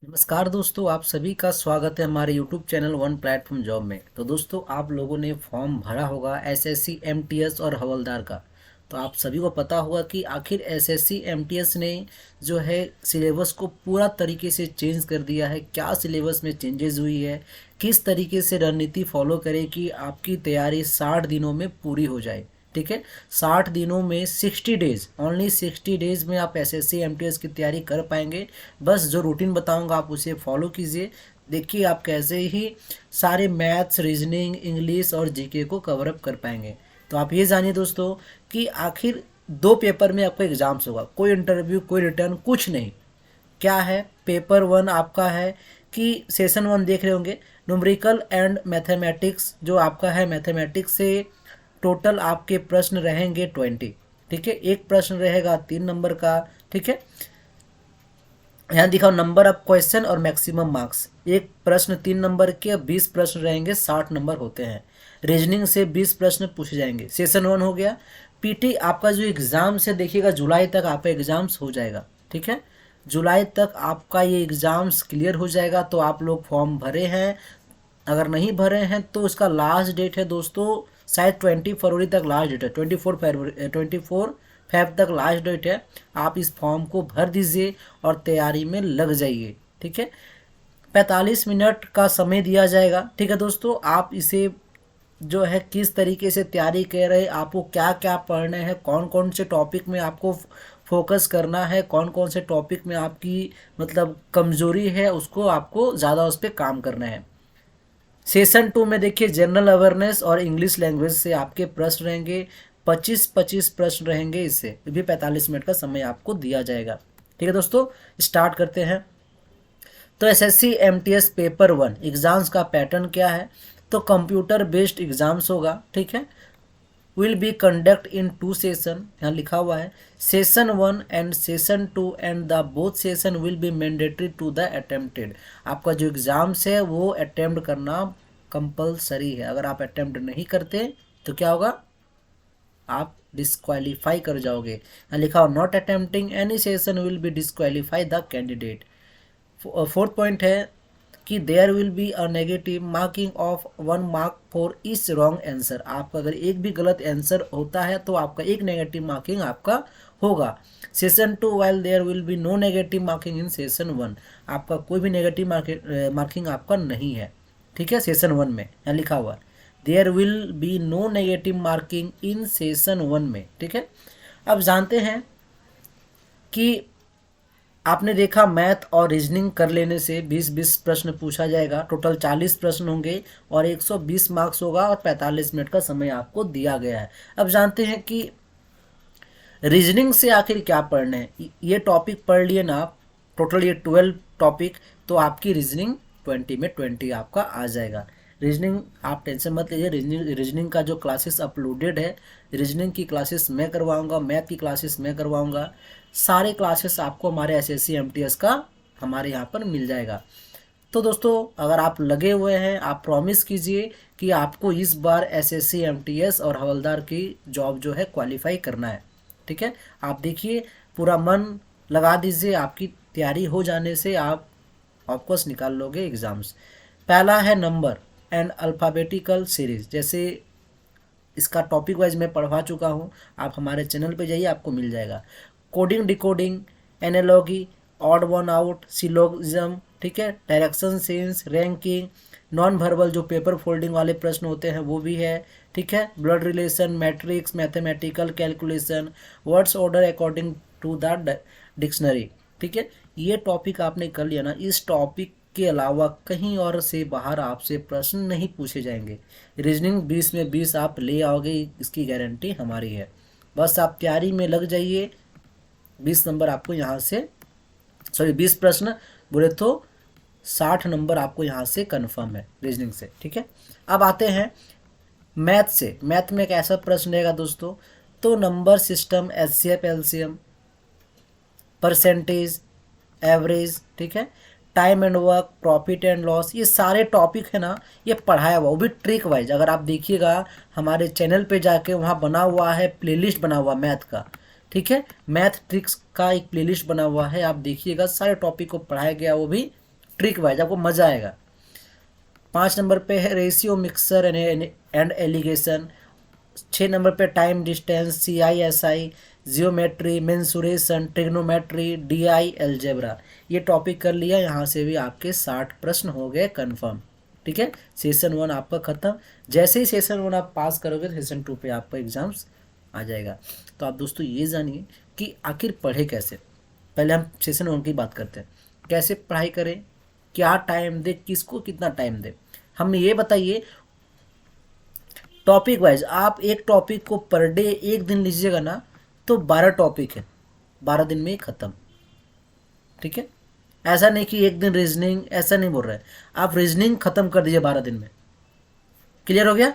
नमस्कार दोस्तों, आप सभी का स्वागत है हमारे YouTube channel one platform job में। तो दोस्तों, आप लोगों ने फॉर्म भरा होगा एसएससी एमटीएस और हवलदार का। तो आप सभी को पता होगा कि आखिर एसएससी एमटीएस ने जो है सिलेबस को पूरा तरीके से चेंज कर दिया है। क्या सिलेबस में चेंजेस हुई है, किस तरीके से रणनीति फॉलो करें कि आपकी तैयारी 60 दिनों में पूरी हो जाए। ठीक है, 60 दिनों में 60 डेज, ओनली 60 डेज में आप एसएससी एमटीएस की तैयारी कर पाएंगे। बस जो रूटीन बताऊंगा आप उसे फॉलो कीजिए। देखिए आप कैसे ही सारे मैथ्स, रीजनिंग, इंग्लिश और जीके को कवर अप कर पाएंगे। तो आप ये जानिए दोस्तों कि आखिर 2 पेपर में आपका एग्जाम्स होगा, कोई इंटरव्यू, कोई रिटर्न, कुछ नहीं। क्या है, पेपर 1 आपका है कि सेशन 1 देख रहे होंगे, न्यूमेरिकल एंड मैथमेटिक्स। जो आपका है मैथमेटिक्स से टोटल आपके प्रश्न रहेंगे 20। ठीक है, एक प्रश्न रहेगा 3 नंबर का। ठीक है, यहाँ दिखाओ नंबर ऑफ क्वेश्चन और मैक्सिमम मार्क्स। एक प्रश्न 3 नंबर के 20 प्रश्न रहेंगे, 60 नंबर होते हैं। रीजनिंग से 20 प्रश्न पूछे जाएंगे। सेशन 1 हो गया। पीटी आपका जो एग्जाम से देखिएगा, जुलाई तक आपका एग्जाम्स हो जाएगा। ठीक है, जुलाई तक आपका ये एग्जाम्स क्लियर हो जाएगा। तो आप लोग फॉर्म भरे हैं, अगर नहीं भरे हैं तो उसका लास्ट डेट है दोस्तों, शायद 20 फरवरी तक लास्ट डेट है। 24 फरवरी 24 फेब तक लास्ट डेट है। आप इस फॉर्म को भर दीजिए और तैयारी में लग जाइए। ठीक है, 45 मिनट का समय दिया जाएगा। ठीक है दोस्तों, आप इसे जो है किस तरीके से तैयारी कर रहे हैं, आपको क्या क्या पढ़ना है, कौन कौन से टॉपिक में आपको फोकस करना है, कौन कौन से टॉपिक में आपकी मतलब कमजोरी है, उसको आपको ज़्यादा उस पर काम करना है। सेशन 2 में देखिए जनरल अवेयरनेस और इंग्लिश लैंग्वेज से आपके प्रश्न रहेंगे। 25-25 प्रश्न रहेंगे। इससे भी 45 मिनट का समय आपको दिया जाएगा। ठीक है दोस्तों, स्टार्ट करते हैं। तो एसएससी एमटीएस पेपर 1 एग्जाम्स का पैटर्न क्या है, तो कंप्यूटर बेस्ड एग्जाम्स होगा। ठीक है, will be conduct in 2 session, यहाँ लिखा हुआ है session 1 and session 2 and the both session will be mandatory to the attempted. आपका जो एग्जाम्स है वो अटेम्प्ट करना कंपलसरी है। अगर आप अटेम्प्ट नहीं करते तो क्या होगा, आप डिस्क्वालीफाई कर जाओगे। यहाँ लिखा हो not attempting any session will be disqualify the candidate. Fourth point है कि there will be a negative marking of 1 mark for each wrong answer. आपका अगर एक भी गलत आंसर होता है तो आपका एक नेगेटिव मार्किंग आपका होगा। Session 2 while there will be no negative marking in session 1। आपका कोई भी नेगेटिव मार्किंग आपका नहीं है। ठीक है, सेशन 1 में यहाँ लिखा हुआ there will be no negative marking in session 1 में। ठीक है, अब जानते हैं कि आपने देखा मैथ और रीजनिंग कर लेने से 20-20 प्रश्न पूछा जाएगा। टोटल 40 प्रश्न होंगे और 120 मार्क्स होगा और 45 मिनट का समय आपको दिया गया है। अब जानते हैं कि रीजनिंग से आखिर क्या पढ़ना है। ये टॉपिक पढ़ लिए ना आप, टोटल ये 12 टॉपिक, तो आपकी रीजनिंग 20 में 20 आपका आ जाएगा। रीजनिंग आप टेंशन मत लीजिए, रीजनिंग का जो क्लासेस अपलोडेड है, रीजनिंग की क्लासेस मैं करवाऊंगा, मैथ की क्लासेस मैं करवाऊंगा। सारे क्लासेस आपको हमारे एसएससी एमटीएस का हमारे यहाँ पर मिल जाएगा। तो दोस्तों, अगर आप लगे हुए हैं, आप प्रॉमिस कीजिए कि आपको इस बार एसएससी एमटीएस और हवलदार की जॉब जो है क्वालिफाई करना है। ठीक है, आप देखिए, पूरा मन लगा दीजिए, आपकी तैयारी हो जाने से आप ऑफकोर्स निकाल लोगे एग्जाम्स। पहला है नंबर एंड अल्फ़ाबेटिकल सीरीज। जैसे इसका टॉपिक वाइज मैं पढ़वा चुका हूँ, आप हमारे चैनल पे जाइए, आपको मिल जाएगा। Coding, decoding, analogy, odd one out, syllogism, ठीक है, direction sense, ranking, non verbal जो पेपर फोल्डिंग वाले प्रश्न होते हैं वो भी है। ठीक है, blood relation, matrix, mathematical calculation, words order according to the dictionary. ठीक है, ये टॉपिक आपने कर लिया ना, इस टॉपिक के अलावा कहीं और से बाहर आपसे प्रश्न नहीं पूछे जाएंगे। रीजनिंग 20 में 20 आप ले आओगे, इसकी गारंटी हमारी है। बस आप तैयारी में लग जाइए। 20 नंबर आपको यहाँ से, सॉरी 20 प्रश्न बोले तो 60 नंबर आपको यहाँ से कन्फर्म है रीजनिंग से। ठीक है, अब आते हैं मैथ से। मैथ में एक ऐसा प्रश्न रहेगा दोस्तों, तो number system, HCF, LCM, percentage, average, ठीक है, time and work, profit and loss, ये सारे टॉपिक है ना, ये पढ़ाया हुआ, वो भी ट्रिक वाइज। अगर आप देखिएगा हमारे चैनल पे जाके, वहाँ बना हुआ है प्लेलिस्ट बना हुआ मैथ का। ठीक है, मैथ ट्रिक्स का एक प्लेलिस्ट बना हुआ है, आप देखिएगा सारे टॉपिक को पढ़ाया गया, वो भी ट्रिक वाइज, आपको मज़ा आएगा। 5 नंबर पे है ratio, mixture and alligation. 6 number पे time distance, CISI, geometry, mensuration, trigonometry, DI, algebra. ये टॉपिक कर लिया, यहाँ से भी आपके 60 प्रश्न हो गए कन्फर्म। ठीक है, सेशन 1 आपका खत्म। जैसे ही सेशन 1 आप पास करोगे तो सेशन 2 पे आपका एग्जाम्स आ जाएगा। तो आप दोस्तों ये जानिए कि आखिर पढ़े कैसे। पहले हम सेशन 1 की बात करते हैं, कैसे पढ़ाई करें, क्या टाइम दे, किसको कितना टाइम दे। हमें ये बताइए टॉपिक वाइज, आप एक टॉपिक को पर डे एक दिन लीजिएगा ना तो 12 टॉपिक है, 12 दिन में ही खत्म। ठीक है, ऐसा नहीं कि एक दिन रीजनिंग, ऐसा नहीं बोल रहे, आप रीजनिंग खत्म कर दीजिए 12 दिन में। क्लियर हो गया।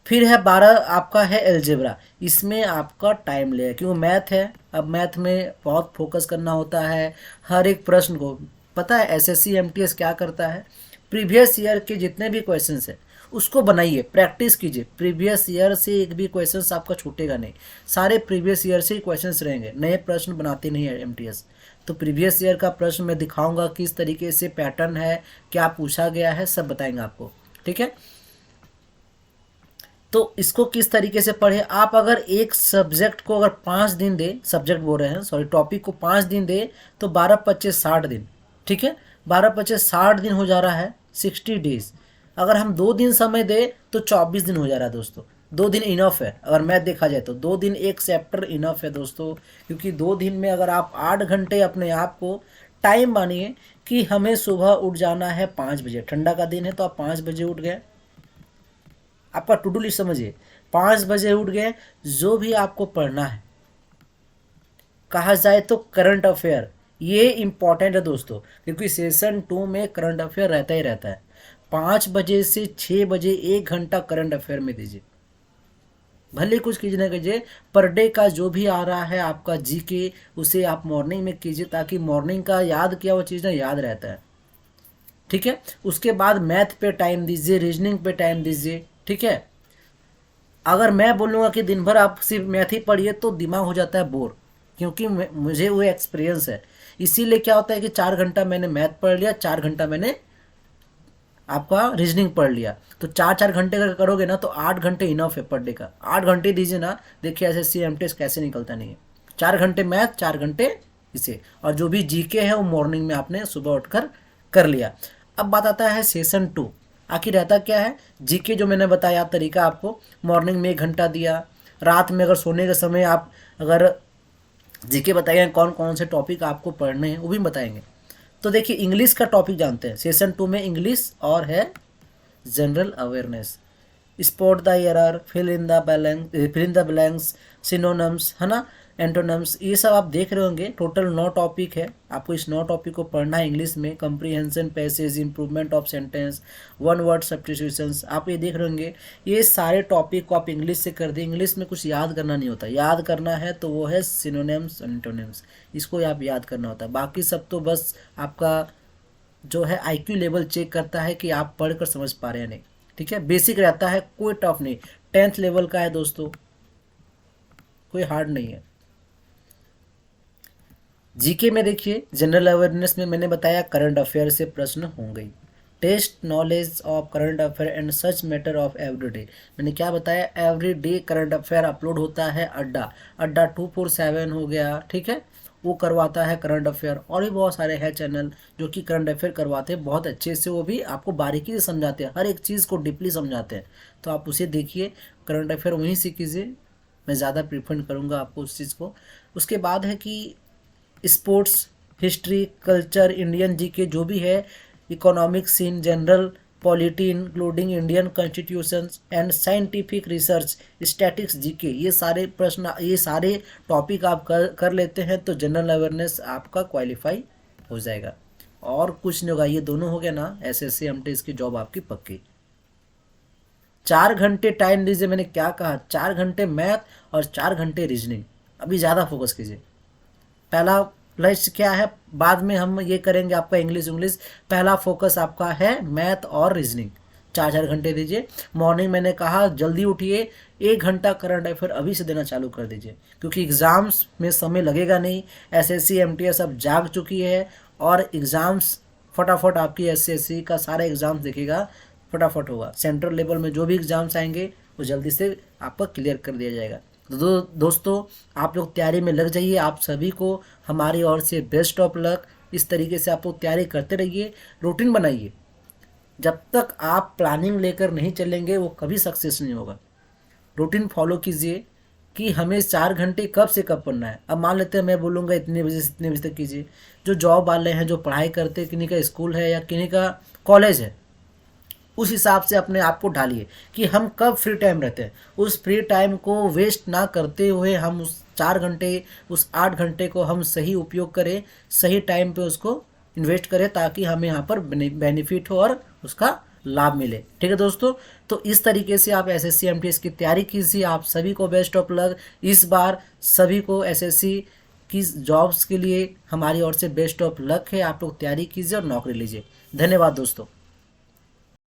फिर है 12 आपका है एल्जेब्रा, इसमें आपका टाइम लगेगा क्योंकि मैथ है। अब मैथ में बहुत फोकस करना होता है हर एक प्रश्न को। पता है SSC MTS क्या करता है, प्रीवियस ईयर के जितने भी क्वेश्चंस है उसको बनाइए, प्रैक्टिस कीजिए। प्रीवियस ईयर से एक भी क्वेश्चंस आपका छूटेगा नहीं, सारे प्रीवियस ईयर से ही क्वेश्चंस रहेंगे, नए प्रश्न बनाते नहीं है MTS। तो प्रीवियस ईयर का प्रश्न मैं दिखाऊंगा किस तरीके से पैटर्न है, क्या पूछा गया है, सब बताएंगे आपको। ठीक है, तो इसको किस तरीके से पढ़े आप। अगर एक सब्जेक्ट को अगर 5 दिन दे, सब्जेक्ट बोल रहे हैं सॉरी, टॉपिक को 5 दिन दे तो 12 × 5 = 60 दिन। ठीक है, 12 × 5 = 60 दिन हो जा रहा है, 60 डेज। अगर हम 2 दिन समय दे तो 24 दिन हो जा रहा है दोस्तों। 2 दिन इनफ है, अगर मैथ देखा जाए तो 2 दिन एक चैप्टर इनफ है दोस्तों। क्योंकि 2 दिन में अगर आप 8 घंटे अपने आप को टाइम मानिए कि हमें सुबह उठ जाना है 5 बजे, ठंडा का दिन है तो आप 5 बजे उठ गए, आपका टू डू लिस्ट समझिए, 5 बजे उठ गए। जो भी आपको पढ़ना है, कहा जाए तो करंट अफेयर, ये इंपॉर्टेंट है दोस्तों, क्योंकि सेशन 2 में करंट अफेयर रहता ही रहता है। 5 बजे से 6 बजे 1 घंटा करंट अफेयर में दीजिए, भले कुछ कीजिए ना कीजिए, पर डे का जो भी आ रहा है आपका GK, उसे आप मॉर्निंग में कीजिए, ताकि मॉर्निंग का याद किया वो चीज़ ना याद रहता है। ठीक है, उसके बाद मैथ पे टाइम दीजिए, रीजनिंग पे टाइम दीजिए। ठीक है, अगर मैं बोलूँगा कि दिन भर आप सिर्फ मैथ ही पढ़िए तो दिमाग हो जाता है बोर, क्योंकि मुझे वो एक्सपीरियंस है। इसीलिए क्या होता है कि 4 घंटा मैंने मैथ पढ़ लिया, 4 घंटा मैंने आपका रीजनिंग पढ़ लिया, तो 4-4 घंटे का करोगे ना तो 8 घंटे इनफ है पर डे का। 8 घंटे दीजिए ना, देखिए SSC MTS कैसे निकलता नहीं है। 4 घंटे मैथ, 4 घंटे इसे, और जो भी GK है वो मॉर्निंग में आपने सुबह उठकर कर लिया। अब बात आता है सेशन 2, आखिर रहता क्या है। GK जो मैंने बताया तरीका आपको, मॉर्निंग में 1 घंटा दिया, रात में अगर सोने के समय आप अगर GK बताएंगे कौन कौन से टॉपिक आपको पढ़ने हैं वो भी बताएंगे। तो देखिए इंग्लिश का टॉपिक जानते हैं, सेशन 2 में इंग्लिश और है general awareness, spot the error, fill in the blanks, synonyms है ना, एंटोनिम्स, ये सब आप देख रहे होंगे। टोटल 9 टॉपिक है, आपको इस 9 टॉपिक को पढ़ना है इंग्लिश में। Comprehension, passage, improvement of sentence, one word substitutions, आप ये देख रहे होंगे। ये सारे टॉपिक को आप इंग्लिश से कर दें। इंग्लिश में कुछ याद करना नहीं होता, याद करना है तो वो है सिनोनिम्स, एंटोनिम्स, इसको आप याद करना होता है। बाकी सब तो बस आपका जो है IQ लेवल चेक करता है कि आप पढ़कर समझ पा रहे हैं नहीं। ठीक है, बेसिक रहता है, कोई टफ नहीं, 10th लेवल का है दोस्तों, कोई हार्ड नहीं है। GK में देखिए, जनरल अवेयरनेस में मैंने बताया करंट अफेयर से प्रश्न होंगे, test knowledge of current affair and such matter of everyday. मैंने क्या बताया, एवरीडे करंट अफेयर अपलोड होता है, अड्डा 247 हो गया। ठीक है, वो करवाता है करंट अफेयर, और भी बहुत सारे हैं चैनल जो कि करंट अफेयर करवाते हैं बहुत अच्छे से, वो भी आपको बारीकी से समझाते हैं, हर एक चीज़ को डीपली समझाते हैं। तो आप उसे देखिए, करंट अफेयर वहीं से कीजिए, मैं ज़्यादा प्रीफर करूँगा आपको उस चीज़ को। उसके बाद है कि sports, history, culture, Indian GK जो भी है, economic scene, general polity including Indian constitution and scientific research, statics GK, ये सारे प्रश्न, ये सारे टॉपिक आप कर लेते हैं तो जनरल अवेयरनेस आपका क्वालिफाई हो जाएगा। और कुछ नहीं होगा, ये दोनों हो गया ना, SSC MTS की जॉब आपकी पक्की। 4 घंटे टाइम दीजिए, मैंने क्या कहा, 4 घंटे मैथ और 4 घंटे रीजनिंग। अभी ज़्यादा फोकस कीजिए। पहला लक्ष्य क्या है, बाद में हम ये करेंगे आपका इंग्लिश। पहला फोकस आपका है मैथ और रीजनिंग, 4-4 घंटे दीजिए। मॉर्निंग मैंने कहा जल्दी उठिए, 1 घंटा करंट अफेयर अभी से देना चालू कर दीजिए, क्योंकि एग्जाम्स में समय लगेगा नहीं। SSC MTS अब जाग चुकी है और एग्ज़ाम्स फटाफट आपकी एसएससी का सारा एग्ज़ाम्स देखिएगा फटाफट होगा। सेंट्रल लेवल में जो भी एग्ज़ाम्स आएंगे वो जल्दी से आपका क्लियर कर दिया जाएगा। तो दोस्तों आप लोग तैयारी में लग जाइए। आप सभी को हमारी ओर से बेस्ट ऑफ लक। इस तरीके से आप लोग तैयारी करते रहिए, रूटीन बनाइए। जब तक आप प्लानिंग लेकर नहीं चलेंगे वो कभी सक्सेस नहीं होगा। रूटीन फॉलो कीजिए कि हमें 4 घंटे कब से कब पढ़ना है। अब मान लेते हैं मैं बोलूँगा इतने बजे से इतने बजे तक कीजिए। जो जॉब वाले हैं, जो पढ़ाई करते हैं, किन्हीं का स्कूल है या किन्हीं का कॉलेज है, उस हिसाब से अपने आप को ढालिए कि हम कब फ्री टाइम रहते हैं। उस फ्री टाइम को वेस्ट ना करते हुए हम उस 4 घंटे, उस 8 घंटे को हम सही उपयोग करें, सही टाइम पे उसको इन्वेस्ट करें, ताकि हमें यहाँ पर बेनिफिट हो और उसका लाभ मिले। ठीक है दोस्तों, तो इस तरीके से आप एसएससी एमटीएस की तैयारी कीजिए। आप सभी को बेस्ट ऑफ लक। इस बार सभी को एसएससी की जॉब्स के लिए हमारी ओर से बेस्ट ऑफ लक है। आप लोग तैयारी कीजिए और नौकरी लीजिए। धन्यवाद दोस्तों।